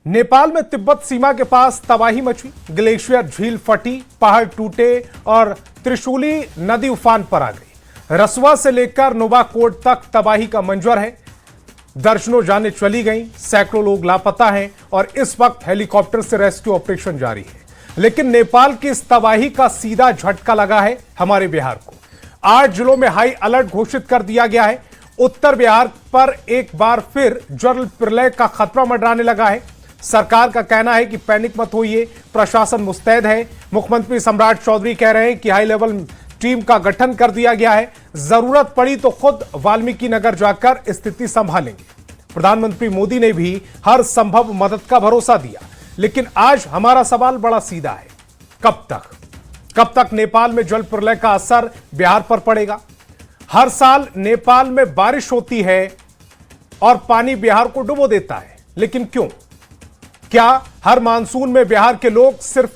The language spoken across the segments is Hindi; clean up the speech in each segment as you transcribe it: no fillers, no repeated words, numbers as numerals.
नेपाल में तिब्बत सीमा के पास तबाही मची, ग्लेशियर झील फटी, पहाड़ टूटे और त्रिशूली नदी उफान पर आ गई। रसुआ से लेकर नोवाकोट तक तबाही का मंजर है। दर्जनों जानें चली गईं, सैकड़ों लोग लापता हैं और इस वक्त हेलीकॉप्टर से रेस्क्यू ऑपरेशन जारी है। लेकिन नेपाल की इस तबाही का सीधा झटका लगा है हमारे बिहार को। 8 जिलों में हाई अलर्ट घोषित कर दिया गया है। उत्तर बिहार पर एक बार फिर जल प्रलय का खतरा मंडराने लगा है। सरकार का कहना है कि पैनिक मत होइए, प्रशासन मुस्तैद है। मुख्यमंत्री सम्राट चौधरी कह रहे हैं कि हाई लेवल टीम का गठन कर दिया गया है, जरूरत पड़ी तो खुद वाल्मीकि नगर जाकर स्थिति संभालेंगे। प्रधानमंत्री मोदी ने भी हर संभव मदद का भरोसा दिया। लेकिन आज हमारा सवाल बड़ा सीधा है, कब तक नेपाल में जल प्रलय का असर बिहार पर पड़ेगा? हर साल नेपाल में बारिश होती है और पानी बिहार को डुबो देता है, लेकिन क्यों? क्या हर मानसून में बिहार के लोग सिर्फ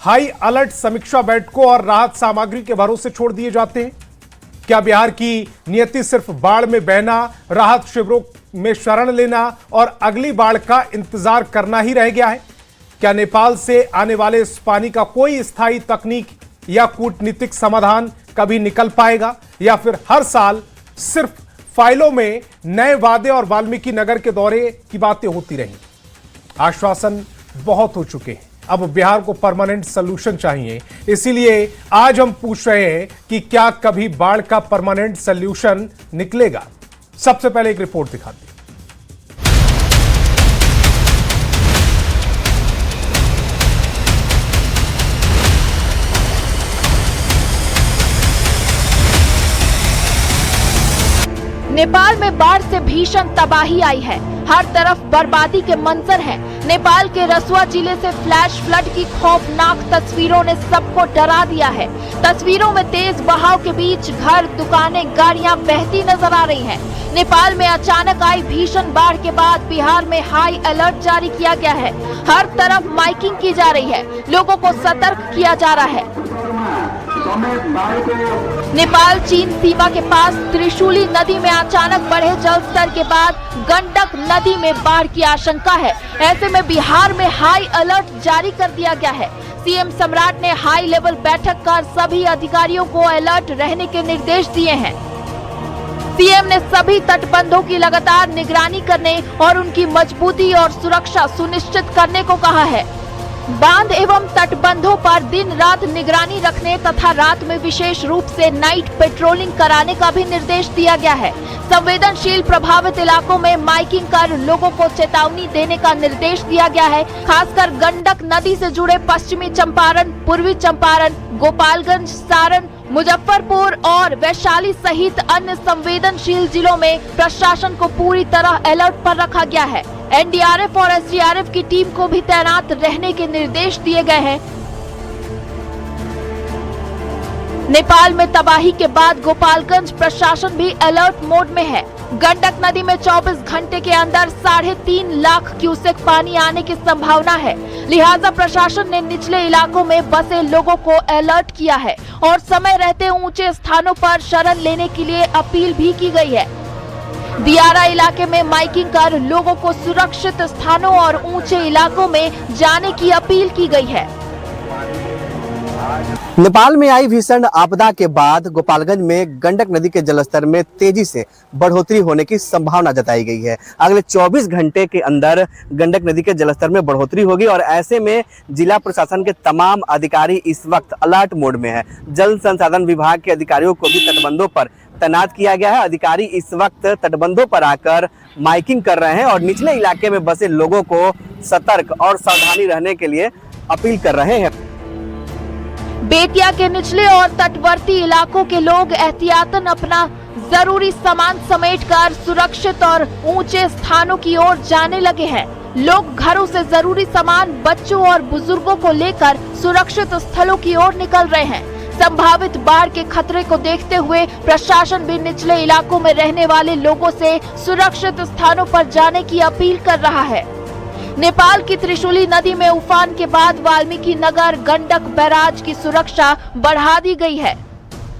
हाई अलर्ट समीक्षा बैठकों और राहत सामग्री के भरोसे छोड़ दिए जाते हैं? क्या बिहार की नियति सिर्फ बाढ़ में बहना, राहत शिविरों में शरण लेना और अगली बाढ़ का इंतजार करना ही रह गया है? क्या नेपाल से आने वाले इस पानी का कोई स्थायी तकनीक या कूटनीतिक समाधान कभी निकल पाएगा, या फिर हर साल सिर्फ फाइलों में नए वादे और वाल्मीकि नगर के दौरे की बातें होती रही? आश्वासन बहुत हो चुके हैं, अब बिहार को परमानेंट सलूशन चाहिए। इसीलिए आज हम पूछ रहे हैं कि क्या कभी बाढ़ का परमानेंट सलूशन निकलेगा? सबसे पहले एक रिपोर्ट दिखाते हैं। नेपाल में बाढ़ से भीषण तबाही आई है। हर तरफ बर्बादी के मंजर हैं। नेपाल के रसुआ जिले से फ्लैश फ्लड की खौफनाक तस्वीरों ने सबको डरा दिया है। तस्वीरों में तेज बहाव के बीच घर, दुकानें, गाड़ियां बहती नजर आ रही हैं। नेपाल में अचानक आई भीषण बाढ़ के बाद बिहार में हाई अलर्ट जारी किया गया है। हर तरफ माइकिंग की जा रही है, लोगों को सतर्क किया जा रहा है। नेपाल चीन सीमा के पास त्रिशूली नदी में अचानक बढ़े जल स्तर के बाद गंडक नदी में बाढ़ की आशंका है। ऐसे में बिहार में हाई अलर्ट जारी कर दिया गया है। सीएम सम्राट ने हाई लेवल बैठक कर सभी अधिकारियों को अलर्ट रहने के निर्देश दिए हैं। सीएम ने सभी तटबंधों की लगातार निगरानी करने और उनकी मजबूती और सुरक्षा सुनिश्चित करने को कहा है। बांध एवं तटबंधों पर दिन रात निगरानी रखने तथा रात में विशेष रूप से नाइट पेट्रोलिंग कराने का भी निर्देश दिया गया है। संवेदनशील प्रभावित इलाकों में माइकिंग कर लोगों को चेतावनी देने का निर्देश दिया गया है। खासकर गंडक नदी से जुड़े पश्चिमी चंपारण, पूर्वी चंपारण, गोपालगंज, सारण, मुजफ्फरपुर और वैशाली सहित अन्य संवेदनशील जिलों में प्रशासन को पूरी तरह अलर्ट पर रखा गया है। एनडीआरएफ और एसडीआरएफ की टीम को भी तैनात रहने के निर्देश दिए गए हैं। नेपाल में तबाही के बाद गोपालगंज प्रशासन भी अलर्ट मोड में है। गंडक नदी में 24 घंटे के अंदर 3.5 लाख क्यूसेक पानी आने की संभावना है। लिहाजा प्रशासन ने निचले इलाकों में बसे लोगों को अलर्ट किया है और समय रहते ऊंचे स्थानों पर शरण लेने के लिए अपील भी की गई है। दियारा इलाके में माइकिंग कर लोगों को सुरक्षित स्थानों और ऊंचे इलाकों में जाने की अपील की गई है। नेपाल में आई भीषण आपदा के बाद गोपालगंज में गंडक नदी के जलस्तर में तेजी से बढ़ोतरी होने की संभावना जताई गई है। अगले 24 घंटे के अंदर गंडक नदी के जलस्तर में बढ़ोतरी होगी और ऐसे में जिला प्रशासन के तमाम अधिकारी इस वक्त अलर्ट मोड में है। जल संसाधन विभाग के अधिकारियों को भी तटबंधों पर तैनात किया गया है। अधिकारी इस वक्त तटबंधों पर आकर माइकिंग कर रहे हैं और निचले इलाके में बसे लोगों को सतर्क और सावधानी रहने के लिए अपील कर रहे हैं। बेतिया के निचले और तटवर्ती इलाकों के लोग एहतियातन अपना जरूरी सामान समेटकर सुरक्षित और ऊंचे स्थानों की ओर जाने लगे हैं। लोग घरों से जरूरी सामान, बच्चों और बुजुर्गों को लेकर सुरक्षित स्थलों की ओर निकल रहे हैं। संभावित बाढ़ के खतरे को देखते हुए प्रशासन भी निचले इलाकों में रहने वाले लोगों से सुरक्षित स्थानों पर जाने की अपील कर रहा है। नेपाल की त्रिशूली नदी में उफान के बाद वाल्मीकि नगर गंडक बैराज की सुरक्षा बढ़ा दी गई है।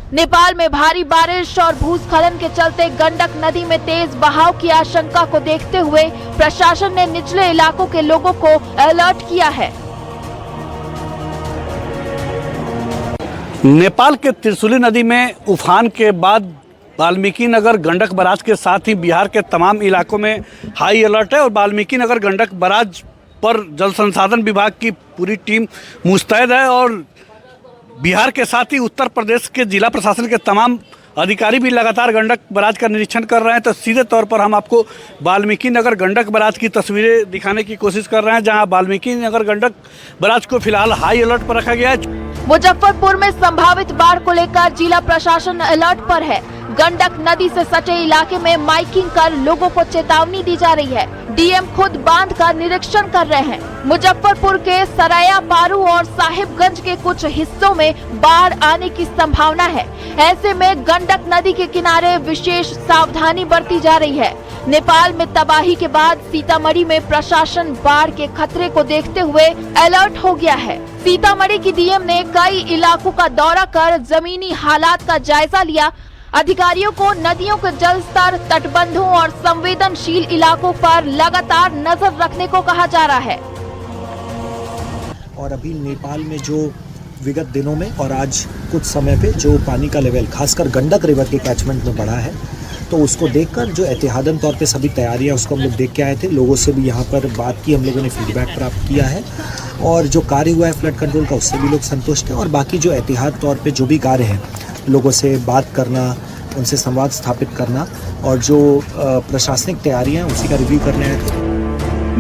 नेपाल में भारी बारिश और भूस्खलन के चलते गंडक नदी में तेज बहाव की आशंका को देखते हुए प्रशासन ने निचले इलाकों के लोगों को अलर्ट किया है। नेपाल के त्रिशूली नदी में उफान के बाद वाल्मीकि नगर गंडक बराज के साथ ही बिहार के तमाम इलाकों में हाई अलर्ट है और वाल्मीकि नगर गंडक बराज पर जल संसाधन विभाग की पूरी टीम मुस्तैद है और बिहार के साथ ही उत्तर प्रदेश के जिला प्रशासन के तमाम अधिकारी भी लगातार गंडक बराज का निरीक्षण कर रहे हैं। तो सीधे तौर पर हम आपको वाल्मीकि नगर गंडक बराज की तस्वीरें दिखाने की कोशिश कर रहे हैं, जहां वाल्मीकि नगर गंडक बराज को फिलहाल हाई अलर्ट पर रखा गया है। मुजफ्फरपुर में संभावित बाढ़ को लेकर जिला प्रशासन अलर्ट पर है। गंडक नदी से सटे इलाके में माइकिंग कर लोगों को चेतावनी दी जा रही है। डीएम खुद बांध का निरीक्षण कर रहे हैं। मुजफ्फरपुर के सराया पारू और साहिबगंज के कुछ हिस्सों में बाढ़ आने की संभावना है। ऐसे में गंडक नदी के किनारे विशेष सावधानी बरती जा रही है। नेपाल में तबाही के बाद सीतामढ़ी में प्रशासन बाढ़ के खतरे को देखते हुए अलर्ट हो गया है। सीतामढ़ी की डीएम ने कई इलाकों का दौरा कर जमीनी हालात का जायजा लिया। अधिकारियों को नदियों के जल स्तर, तटबंधों और संवेदनशील इलाकों पर लगातार नजर रखने को कहा जा रहा है। और अभी नेपाल में जो विगत दिनों में और आज कुछ समय पे जो पानी का लेवल खासकर गंडक रिवर के कैचमेंट में बढ़ा है, तो उसको देखकर जो एहतियातन तौर पे सभी तैयारियां उसको हम लोग देख के आए थे। लोगों से भी यहाँ पर बात की, हम लोगों ने फीडबैक प्राप्त किया है और जो कार्य हुआ है फ्लड कंट्रोल का उससे भी लोग संतुष्ट हैं। और बाकी जो एहतियात तौर पे जो भी कार्य है, लोगों से बात करना, उनसे संवाद स्थापित करना और जो प्रशासनिक तैयारियां हैं उसी का रिव्यू करने आए थे।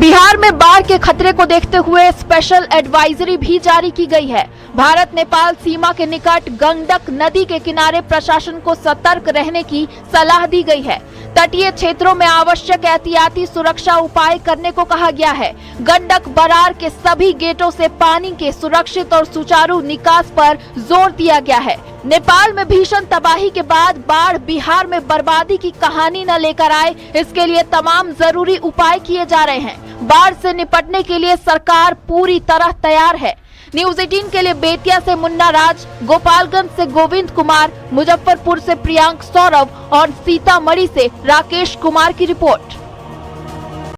बिहार में बाढ़ के खतरे को देखते हुए स्पेशल एडवाइजरी भी जारी की गई है। भारत नेपाल सीमा के निकट गंडक नदी के किनारे प्रशासन को सतर्क रहने की सलाह दी गई है। तटीय क्षेत्रों में आवश्यक एहतियाती सुरक्षा उपाय करने को कहा गया है। गंडक बरार के सभी गेटों से पानी के सुरक्षित और सुचारू निकास पर जोर दिया गया है। नेपाल में भीषण तबाही के बाद बाढ़ बिहार में बर्बादी की कहानी न लेकर आए, इसके लिए तमाम जरूरी उपाय किए जा रहे हैं। बाढ़ से निपटने के लिए सरकार पूरी तरह तैयार है। न्यूज 18 के लिए बेतिया से मुन्ना राज, गोपालगंज से गोविंद कुमार, मुजफ्फरपुर से प्रियांक सौरभ और सीतामढ़ी से राकेश कुमार की रिपोर्ट।